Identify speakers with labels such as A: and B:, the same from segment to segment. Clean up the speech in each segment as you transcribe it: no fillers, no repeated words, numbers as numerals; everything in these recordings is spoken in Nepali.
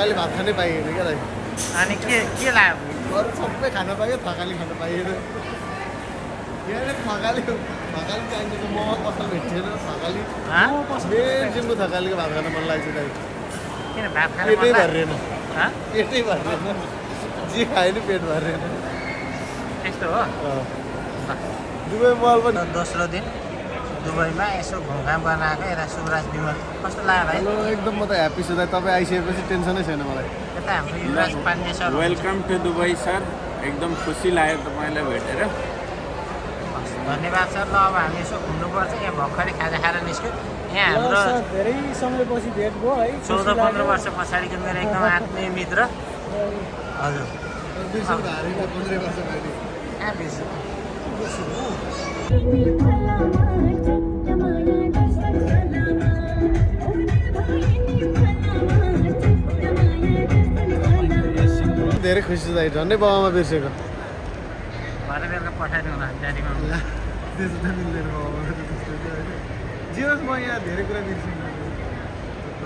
A: थकाली भात खानै पाइएन क्या दाइ
B: अनि के लाग्यो
A: अरू सबै खान पाइयो थकाली खान पाइएन यहाँनिर थकाली चाहिन्छ त मोमो पसल भेटिएन थकाली मेन सिम्बु थकालीको भात खान मन लाग्छ दाइ
B: किन भात खानु
A: पेटै
B: मन लाग्यो?
A: भरिएन
B: हँ?
A: पेटै भरिएन जे खायो नि पेट भरिएन
B: त्यस्तो हो
A: दुबई मल पनि
B: दोस्रो दिन दुबईमा यसो घुमघाम गर्न आएको यता सुभराज विमल कस्तो लाग्यो भाइ
A: हेलो एकदम म त ह्याप्पी छु दाइ तपाईँ आइसकेपछि टेन्सनै छैन मलाई
B: यता हाम्रो Yuvraj Pandey sir
C: welcome to Dubai sir एकदम खुसी लाग्यो तपाईँलाई भेटेर
B: धन्यवाद सर ल अब हामी यसो घुम्नुपर्छ यहाँ भर्खरै खाजा खाएर निस्क्यो यहाँ हाम्रो
D: धेरै समयपछि भेट भयो है
B: 14-15 वर्ष पछाडिको मेरो एकदम आत्मीय मित्र हजुर
A: बिर्सिनु हारेन 15 वर्ष मैले
B: कहाँ बिर्स्यो?
A: धेरै खुसी छु दाइ झन्डै बाबामा बिर्सेको
B: भरे बेलुका पठाइदिउँ न ड्याडीमा
A: त्यसो त मिल्दैन बाबामा त्यस्तो चाहिँ होइन जे होस् म यहाँ धेरै कुरा बिर्सिनु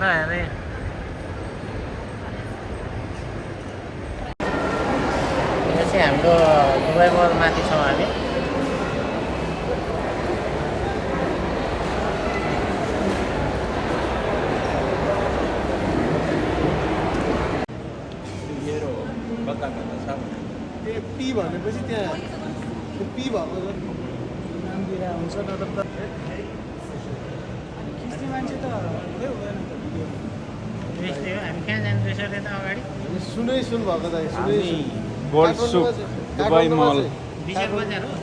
B: ल हेरे यो चाहिँ हाम्रो दुबई मल माथि छौँ हामी
A: ए पी भनेपछि त्यहाँ त्यो पी भएको
D: नाम दिएर हुन्छ नत्र त खिच्ने मान्छे त हुँदै हुँदैन त भिडियो
B: यस्तै हो हामी कहाँ जानु रहेछ अरे त अगाडि
A: सुनै सुन भएको दाइ सुनै सुन
C: गोल्ड सुक दुबई मल
B: विशाल बजार हो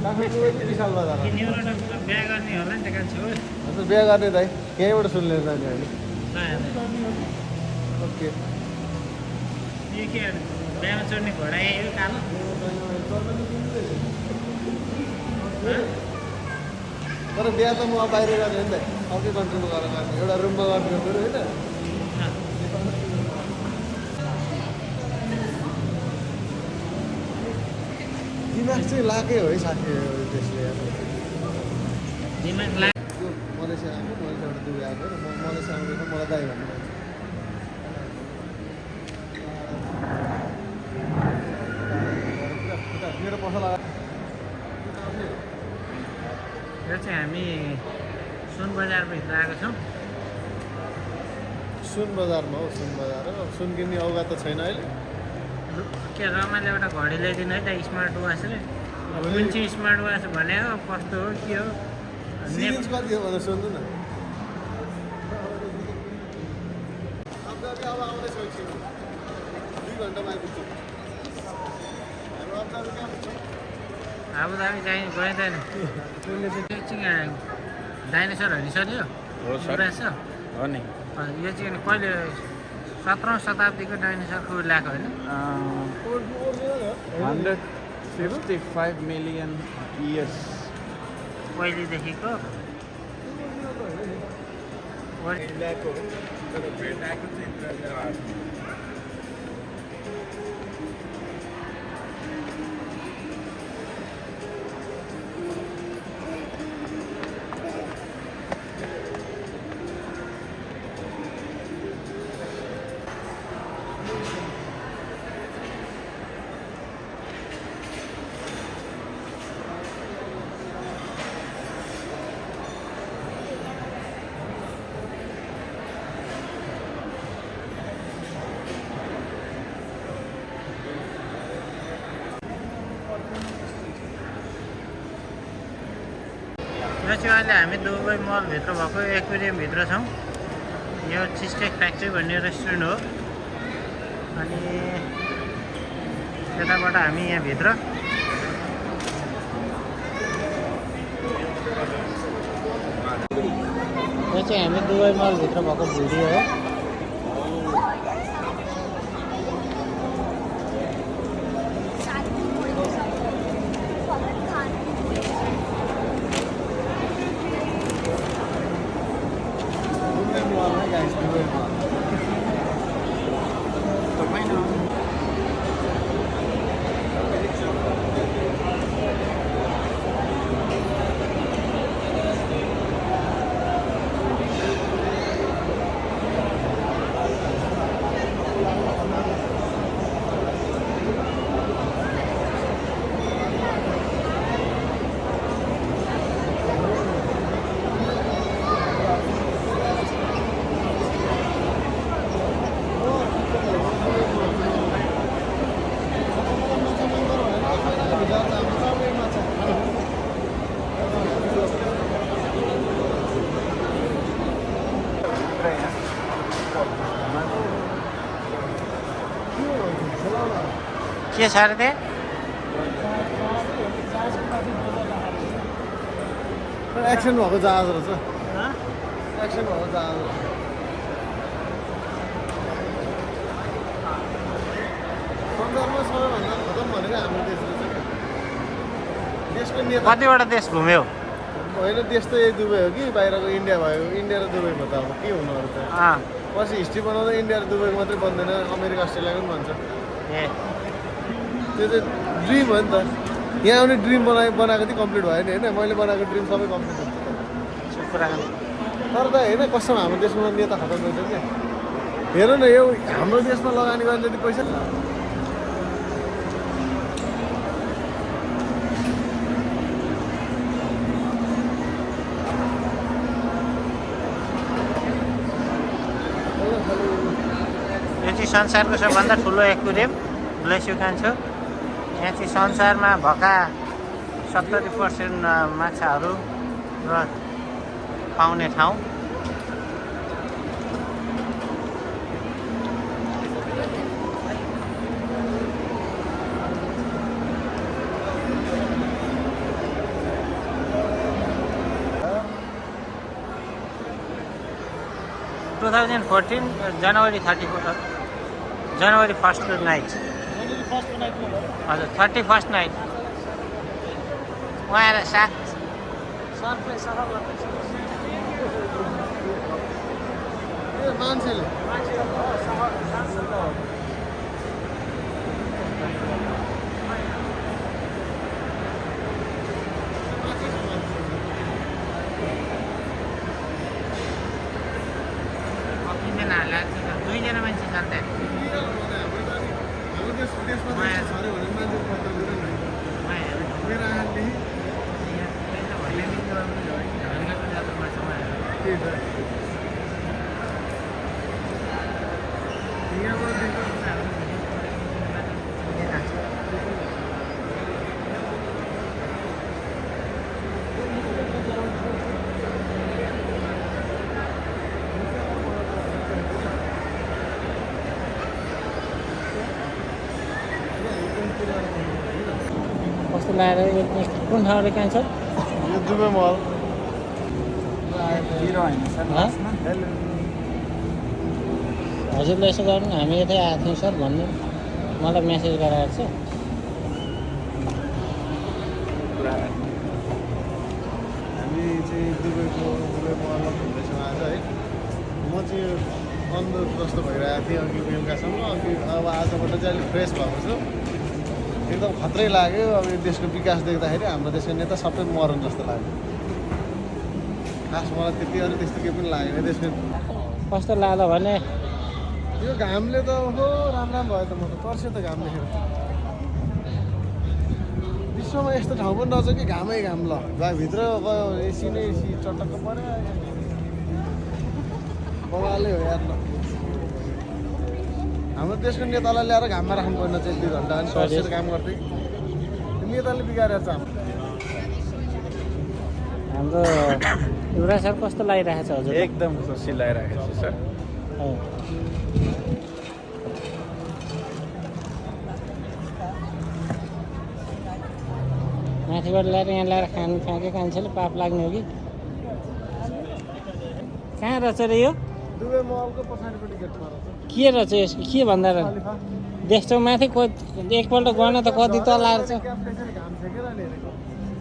A: काठमाडौँ विशाल बजार
B: कि न्युरोड बिहा गर्ने होला नि त कहाँ छेउ
A: हजुर बिहा गर्ने दाइ यहीँबाट सुन्ने जाने अहिले
B: ल हेर्नु
A: ओके
B: यो के बिहामा चढ्ने घोडा यही हो कालो
A: तर बिहा त म बाहिर गर्ने नि त अर्कै कन्ट्रीमा गएर गर्ने एउटा रुममा गर्ने मेरो होइन दिमाग चाहिँ लाकै हो है साथी त्यसले
B: दिमाग लाग्यो
A: त्यो मलेसिया आएको मलेसियाबाट दुबई आएको र म मलेसिया आउँदैन मलाई दाइ भन्नु मेरो पसल
B: यो चाहिँ हामी सुन बजारभित्र आएको छौँ
A: सुन बजारमा हो सुन बजार हो सुन किन्ने औकात त छैन अहिले
B: के रमाले एउटा घडी ल्याइदिनु है त स्मार्ट वाचले कुन चाहिँ स्मार्ट वाच भने हो कस्तो हो के हो
A: सिरिज कति हो भनेर सोध्नु न अब आउँदैछ एकछिन 2 घन्टामा आइपुग्छु हाम्रो अब्दाबी कहाँ पुग्छ
B: आबुधाबी चाहिँ गइँदैन डाइनोसर हो नि सर यो
C: हो सर
B: युवराज सर
C: हो नि
B: यो चाहिँ कहिले 17औं शताब्दीको डाइनोसरको ल्याएको होइन
C: 155 million years
B: पहिलेदेखिको यो चाहिँ अहिले हामी दुबई मलभित्र भएको एक्वेरियमभित्र छौँ यो चिजकेक फ्याक्ट्री भन्ने रेस्टुरेन्ट हो अनि त्यताबाट हामी यहाँभित्र यो चाहिँ हामी दुबई मलभित्र भएको भिडियो हो के छ अरे त्यहाँ
A: एक्सिडेन्ट भएको जहाज रहेछ एक्सिडेन्ट भएको जहाज संसारमा सबैभन्दा खतम भनेको हाम्रो देश रहेछ क्या देशको नेता
B: कतिवटा देश घुम्यौ
A: होइन देश त यही दुबई हो कि बाहिरको इन्डिया भयो इन्डिया र दुबईमा त अब के हुनु अरू त पछि हिस्ट्री बनाउँदा इन्डिया र दुबईको मात्रै बन्दैन अमेरिका अस्ट्रेलिया पनि भन्छ
B: ए
A: त्यो चाहिँ ड्रिम हो नि त यहाँ आउने ड्रिम बनाएको चाहिँ कम्प्लिट भयो नि होइन मैले बनाएको ड्रिम सबै कम्प्लिट हुन्छ
B: कुरा
A: तर त होइन कसम हाम्रो देशमा नेता खतम रहेछ क्या हेर न यो हाम्रो देशमा लगानी गर्ने जति पैसा
B: यो चाहिँ संसारको सबभन्दा ठुलो एक्वेरियम ब्लेस्यु कान्छो यहाँ चाहिँ संसारमा भएका 70% माछाहरू र पाउने ठाउँ जनवरी 1st नाइट हजुर 31st नाइट उहाँ आएर साथ
A: मान्छेले
B: दुईजना मान्छे छ त्यहाँ
A: हाम्रो देशमा छोऱ्यो भने मान्छे खतम मेरो
B: कस्तो लागेर कुन ठाउँले कान्छ
A: यो दुबई मल
B: हजुरले यसो गर्नु हामी यतै आएको थियौँ सर भन्नु मलाई मेसेज गराएको छ
A: हामी चाहिँ दुबई मल घुम्दैछौँ आज है म चाहिँ अन्धग्रस्त भइरहेको थिएँ अघि बेलुकासम्म अघि अब आजबाट चाहिँ अलिक फ्रेस भएको छु एकदम खत्रै लाग्यो अब यो देशको विकास देख्दाखेरि हाम्रो देशको नेता सबै मरन जस्तो लाग्यो खास मलाई त्यति अरू त्यस्तो केही पनि लागेन देशको
B: कस्तो लाग्यो भने
A: यो घामले त हो राम्रो भयो त म त तर्सेँ त घाम देखेर विश्वमा यस्तो ठाउँ पनि रहेछ कि घामै घाम ल भित्र गयो एसी नै एसी चटक्क पऱ्यो बवालै हो यार ल हाम्रो देशको नेतालाई ल्याएर घाममा राख्नु पर्ने चाहिँ 1-2 घन्टा अनि तर्सेर काम गर्दै नेताले बिगारेर छ
B: हाम्रो युवराज सर कस्तो लागिरहेको छ हजुर
C: एकदम खुसी लागिरहेको छ सर
B: माथिबाट ल्याएर यहाँ ल्याएर खानु खाँके कान्छेले पाप लाग्ने हो कि कहाँ रहेछ रे यो
A: दुबई मलको पछाडिपट्टि गेटमा रहेछ
B: के रहेछ यसको के भन्दा देख्छौ माथि एकपल्ट गर्न त कति तल आएर छ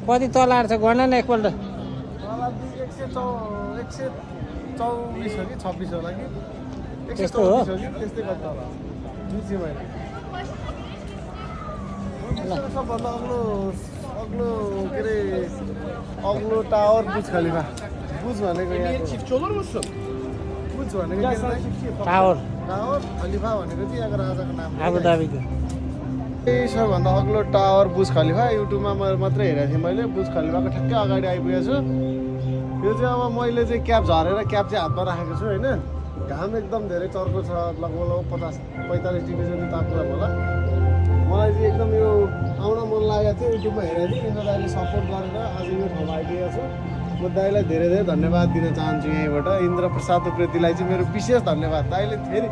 B: कति तल आएर छ गर्न न एकपल्ट
A: 124 हो कि 26 होला कि
B: त्यस्तो हो
A: त्यस्तै गर्दा होला बुझेँ मैले सबभन्दा अग्लो के अरे अग्लो टावर बुर्ज खलिफा बुर्ज भनेको बुर्ज भनेको
B: टावर
A: खलिफा भनेको चाहिँ यहाँको राजाको नाम
B: आबुधाबीको
A: सबभन्दा अग्लो टावर बुर्ज खलिफा युट्युबमा मात्रै हेरेको थिएँ मैले बुर्ज खलिफाको ठ्याक्कै अगाडि आइपुगेको छु यो चाहिँ अब मैले चाहिँ क्याप झरेर क्याप चाहिँ हातमा राखेको छु होइन घाम एकदम धेरै चर्को छ लगभग 50-45 डिग्री जति तापक्रम होला मलाई चाहिँ एकदम यो आउन मन लागेको थियो युट्युबमा हेरेको थिएँ इन्द्र दाइले सपोर्ट गरेर आज यो ठाउँमा आइपुगेको छु म दाइलाई धेरै धेरै धन्यवाद दिन चाहन्छु यहीँबाट इन्द्र प्रसाद उप्रेतीलाई चाहिँ मेरो विशेष धन्यवाद दाइले फेरि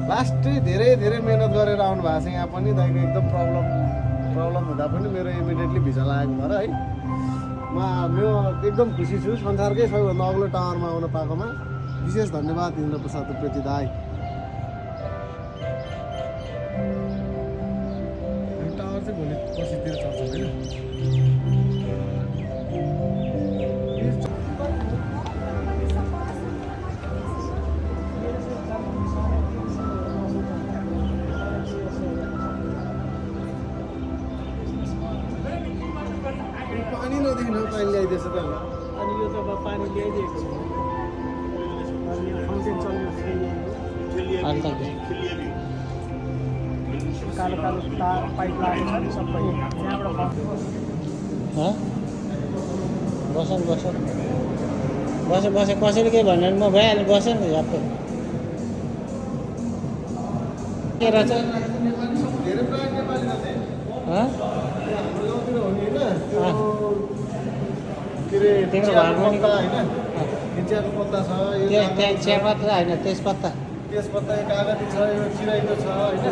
A: लास्टै धेरै धेरै मिहिनेत गरेर आउनु भएको छ यहाँ पनि दाइको एकदम प्रब्लम हुँदा पनि मेरो इमिडिएटली भिजा लागेको भएर है म एकदम खुसी छु संसारकै सबैभन्दा अग्लो टावरमा आउन पाएकोमा विशेष धन्यवाद इन्द्रप्रसाद उप्रेती दाई टावर चाहिँ भोलि पर्सितिर चल्छ होइन पानी नदेखि पानी ल्याइदिएछ त
D: अनि यो त अब पानी ल्याइदिएको अनि फाउन्टेन चल्नु कालो कालो तार पाइप लागेको छ नि सबै यहाँबाट
B: बस कसैले केही भन्यो भने म भइहाल्यो बसेँ नि झट्टै के रहेछ
A: धेरै प्रायः नेपाली रहेछ
B: हँ
A: हाम्रो गाउँतिर हुने होइन के अरे
B: तिम्रो
A: चियाको
B: घरमा नि-
A: पत्ता होइन चियाको पत्ता छ यो
B: त्यहाँ चियापत्ता होइन तेजपत्ता
A: तेजपत्ता यो कागती छ यो चिराइको छ होइन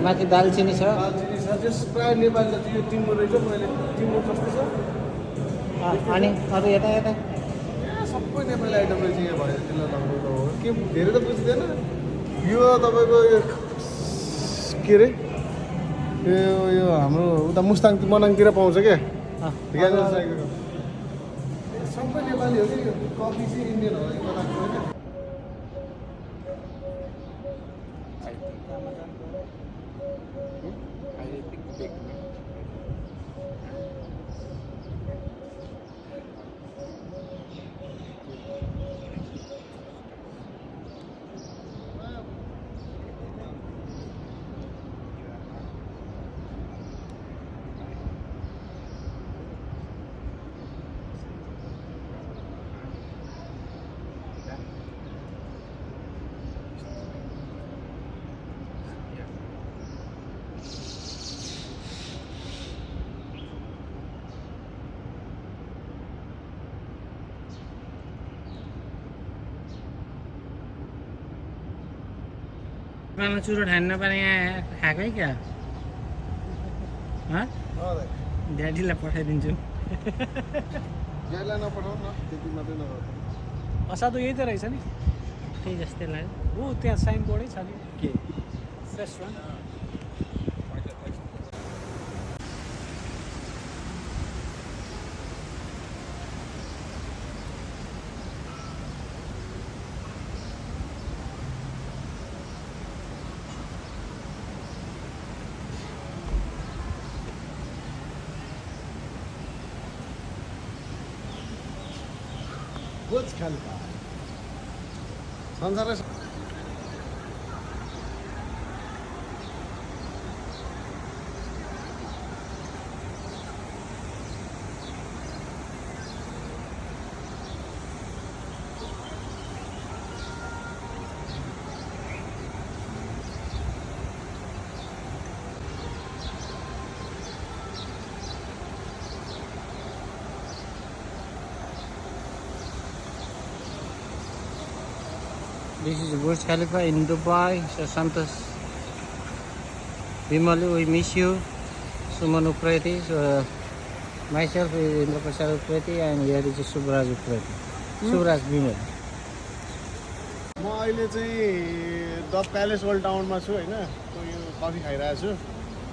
B: माथि दालचिनी छ
A: दालचिनी छ त्यस प्रायः नेपाली जति यो टिम्बु रहेछ मैले टिम्बु कस्तो छ
B: अनि अरू यता
A: यहाँ सबै नेपाली आइटम रहेछ यहाँ भयो त्यसलाई तपाईँको के धेरै त बुझ्दैन यो तपाईँको यो के अरे यो हाम्रो उता मुस्ताङ मनाङतिर पाउँछ क्या सबै नेपाली हो कि यो कफी चाहिँ इन्डियन हो यो बताएको होइन
B: मलाई चुरो ठान्न नपारे यहाँ खाएकै क्या ड्याडीलाई पठाइदिन्छु
A: गाईलाई नपठाउनु न त्यति मात्रै नगर
D: असाधु यही त रहेछ नि
B: त्यही जस्तै लाग्यो
D: हो त्यहाँ साइन बोर्डै छ नि के रेस्टुरेन्ट
A: बुर्ज खलिफा संसारै
B: This is Burj Khalifa in Dubai. So Santos Bimali, we miss you. Suman Upreti. So myself is Indraprasad Upreti and here is Subraj Upreti. Subraj Bimali.
A: म अहिले चाहिँ द प्यालेस ओल्ड टाउनमा छु होइन त्यो यो कफी खाइरहेको छु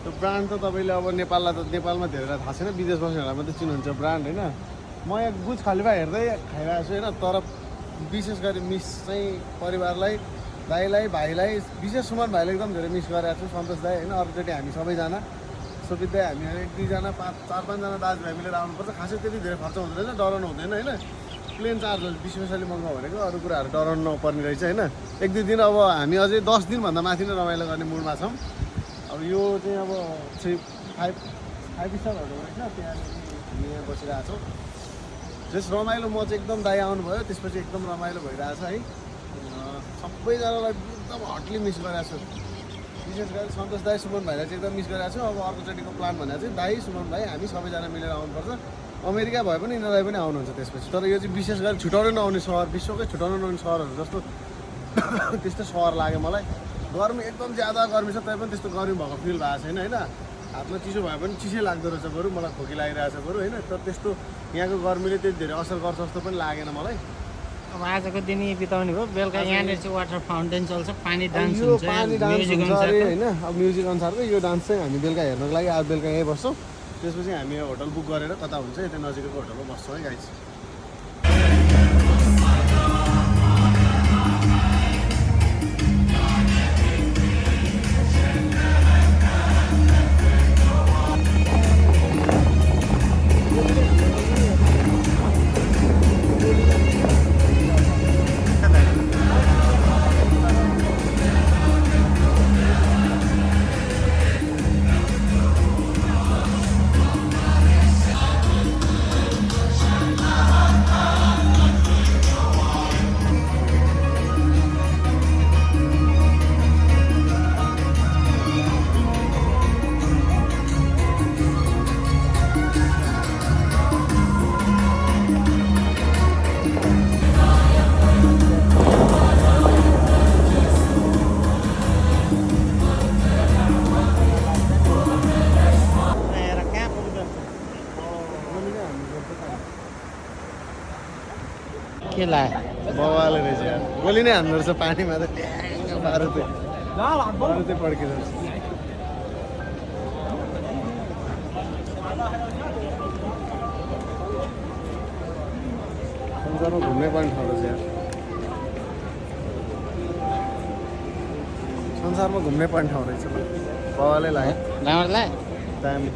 A: त्यो ब्रान्ड त तपाईँले अब नेपालमा धेरैलाई थाहा छैन विदेश बस्नेहरूलाई मात्रै चिन्नुहुन्छ ब्रान्ड होइन म यहाँ बुर्ज खलिफा हेर्दै खाइरहेको छु होइन तर विशेष गरी मिस चाहिँ परिवारलाई दाइलाई भाइलाई विशेष सुमन भाइलाई एकदम धेरै मिस गरेको छु सन्तोष दाई होइन अर्कोचोटि हामी सबैजना सुविधा हामी एक दुईजना चार पाँचजना दाजुभाइ मिलेर आउनुपर्छ खासै त्यति धेरै खर्च हुँदैन डराउनु हुँदैन होइन प्लेन चार्जहरू स्पेसली महँगो भनेको अरू कुराहरू डराउनु नपर्ने रहेछ होइन एक दुई दिन अब हामी अझै 10 दिनभन्दा माथि नै रमाइलो गर्ने मुडमा छौँ अब यो चाहिँ अब 5 स्टारहरू होइन त्यहाँ हामी यहाँ बसिरहेको छौँ जस रमाइलो म चाहिँ एकदम दाइ आउनुभयो त्यसपछि एकदम रमाइलो भइरहेछ है सबैजनालाई एकदम हटली मिस गरेको छु विशेष गरी सन्तोष दाई सुमन भाइलाई चाहिँ एकदम मिस गरेको छु अब अर्कोचोटिको प्लान भनेर चाहिँ दाई सुमन भाइ हामी सबैजना मिलेर आउनुपर्छ अमेरिका भए पनि यिनीहरूलाई पनि आउनुहुन्छ त्यसपछि तर यो चाहिँ विशेष गरी छुटाउनु नआउने सहर विश्वकै छुटाउनु नआउने सहरहरू जस्तो त्यस्तो सहर लाग्यो मलाई गर्मी एकदम ज्यादा गर्मी छ तै पनि त्यस्तो गर्मी भएको फिल भएको छैन होइन हातमा चिसो भए पनि चिसै लाग्दो रहेछ बरु मलाई खोकी लागिरहेछ बरु होइन तर त्यस्तो यहाँको गर्मीले त्यति धेरै असर गर्छ जस्तो पनि लागेन मलाई
B: अब आजको दिन यही बिताउने भयो बेलुका यहाँनिर चाहिँ वाटर फाउन्टेन चल्छ पानी डान्स
A: यो
B: हुन्छ
A: पानी डान्स
B: म्युजिक
A: हुन्छ अरे
B: अनुसारको
A: होइन अब म्युजिक अनुसारको यो डान्स चाहिँ हामी बेलुका हेर्नको लागि आज बेलुका यहीँ बस्छौँ त्यसपछि हामी होटल बुक गरेर कता हुन्छ यता नजिकैको होटलमा बस्छौँ है गाइस
B: कहाँ पुग्छ के लाग्यो
A: बवाले रहेछ यार गोली नै हान्दो रहेछ पानीमा त मारुति पड्किरहेछ संसारमा घुम्नै पर्ने ठाउँ रहेछ यार संसारमा घुम्नै पर्ने ठाउँ रहेछ बवालै लाग्यो
B: राम्रो लाग्यो
A: दामी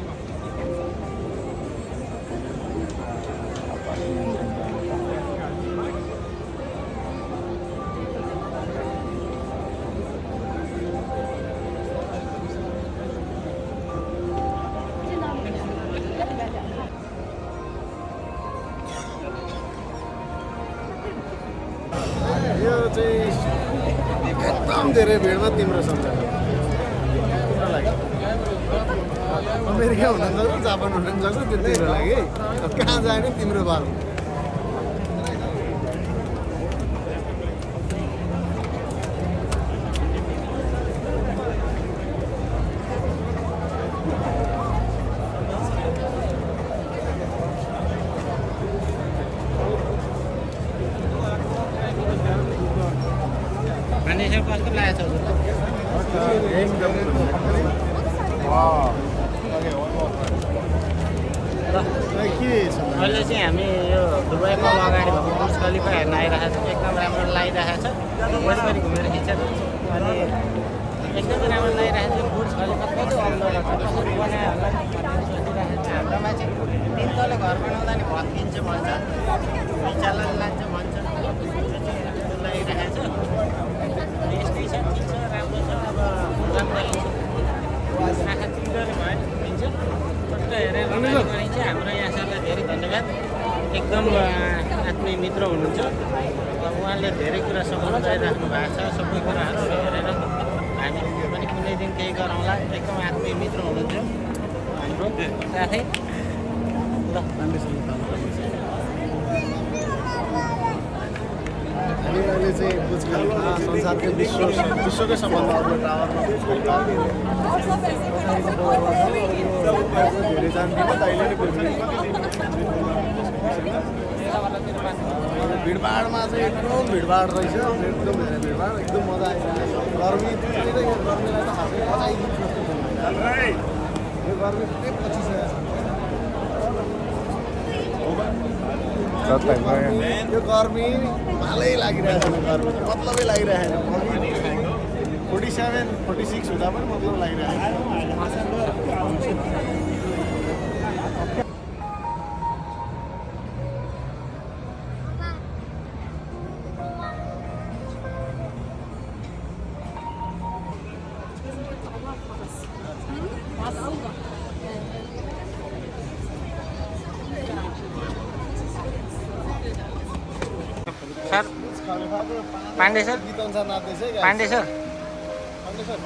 A: यो चाहिँ एकदम धेरै भिडमा तिम्रो सम्झना तिम्रो लागि अमेरिका हुन सक्छ जापान हुन सक्छ त्यो तिम्रो लागि अब कहाँ जाने तिम्रो बाल
B: फाउन्डेसन कस्तो लागेको छ हजुरलाई
A: एकदम के छ
B: अहिले चाहिँ हामी यो दुबईमा अगाडि भएको बुर्ज खलिफा हेर्न आइरहेको छौँ एकदम राम्रो लागिरहेको छ वरिपरि घुमेर खिचेर अनि एकदमै राम्रो लागिरहेको छ बुर्ज खलिफा कति अग्लो रहेछ कसरी बनायो होला सोचिरहेको छ हाम्रोमा चाहिँ तिन तले घर बनाउँदा नि भत्किन्छ भन्छ विचारलाई लान्छ भन्छ लागिरहेको छ यस्तै छ ठिक छ राम्रो छ अब राम्रो आँखा चिन्डोले भयो दिन्छ कस्तो हेरेर गरिन्छ हाम्रो यहाँ सरलाई धेरै धन्यवाद एकदम आत्मीय मित्र हुनुहुन्छ उहाँले धेरै कुरा सघाउनु गइराख्नु भएको छ सबै कुराहरू हेरेर हामी पनि कुनै दिन केही गरौँला एकदम आत्मीय मित्र हुनुहुन्छ हाम्रो साथै ल
A: हामी अहिले चाहिँ बुर्ज खलिफा संसारकै विश्वकै सबभन्दा अग्लो टावरमा धेरै जान्दिनँ त अहिले भिडभाडमा चाहिँ एकदम भिडभाड रहेछ एकदम धेरै भिडभाड एकदम मजा आइरहेको छ गर्मी पुरै त यहाँ गर्मीलाई त खासै बचाइदिनु जस्तो छैन यो गर्मी पुरै पछि छ यो गर्मी भालै लागिरहेको छ गर्मी मतलबै लागिरहेको छैन 47, 46 हुँदा पनि मतलब लागिरहेको छ
B: सर पाण्डे सर
A: गीत अनुसार नाच्दैछ है
B: पाण्डे सर
A: पाण्डे सर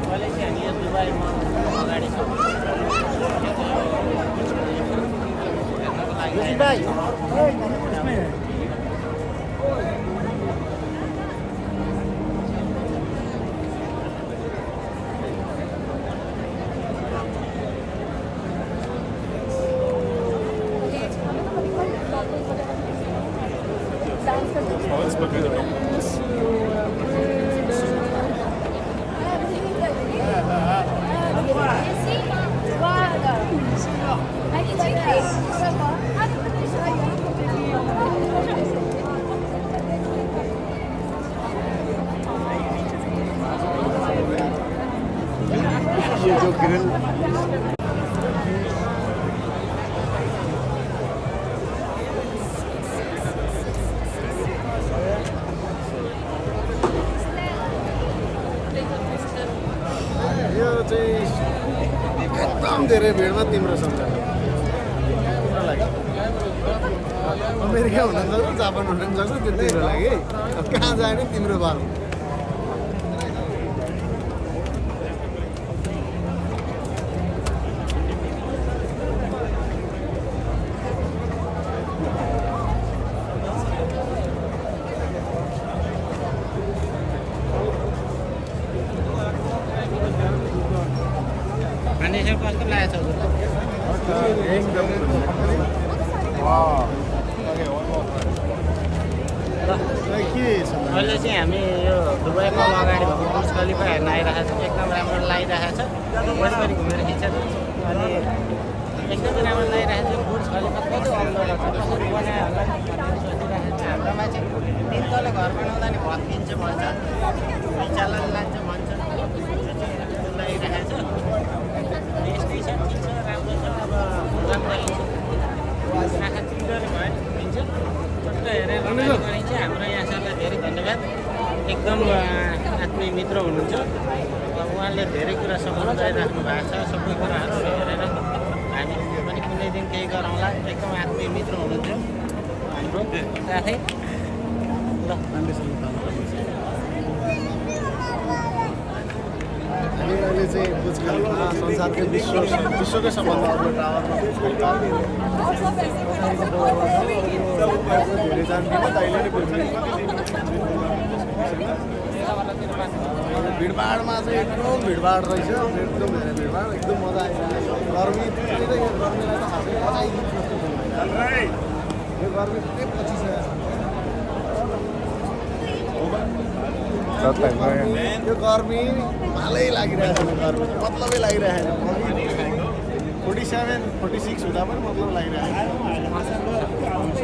B: अहिले चाहिँ हामी यो दुबईमा अगाडि छौँ
A: ये जो ग्रिल यो चाहिँ एकदम धेरै भिडमा तिम्रो सम्झना तिम्रो लागि अमेरिका हुन सक्छ जापान हुन सक्छ त्यो तिम्रो लागि अब कहाँ जाने तिम्रो बाल
B: खाने कस्तो लागेको छ
A: एकदम के छ
B: अहिले चाहिँ हामी यो दुबईको अगाडि भएको बुर्ज खलिफा हेर्न आइरहेको छौँ एकदम राम्रो लागिरहेको छ वरिपरि घुमेर खिचेर अनि एकदमै राम्रो लागिरहेको छ बुर्ज खलिफा कति अग्लो रहेछ कसरी बनायो होला भनेर सोचिरहेको छ हाम्रोमा चाहिँ 3 तले घर बनाउँदा नि भत्किन्छ भन्छ विचालन लान्छ भन्छ त्यो चाहिँ लागिरहेको छ यस्तै छ ठिक छ राम्रो छ अब राम्रो लिन्छ आँखा चिन्डोले भयो लिन्छ टक्क हेरेर रमाइलो गरिन्छ हाम्रो यहाँ सरलाई धेरै धन्यवाद एकदम आत्मीय मित्र हुनुहुन्छ उहाँले धेरै कुरा सपोर्ट गरिराख्नु भएको छ सबै कुराहरू हेरेर हामी पनि कुनै दिन केही गरौँला एकदम आत्मीय मित्र हुनुहुन्थ्यो हाम्रो साथै ल
A: हामी अहिले चाहिँ बुर्ज खलिफा संसारकै विश्वकै सबभन्दा अग्लो टावरमा धेरै जान्दिनँ त अहिले नै भिडभाडमा चाहिँ एकदम भिडभाड रहेछ एकदम धेरै भिडभाड एकदम मजा आइरहेको छ गर्मी यो गर्मीलाई त खासै बचाइदिनु जस्तो छैन यो गर्मी पुरै पछि यो गर्मी भालै लागिरहेको छ गर्मी मतलबै लागिरहेको छ 47, 46 हुँदा पनि मतलब लागिरहेको छ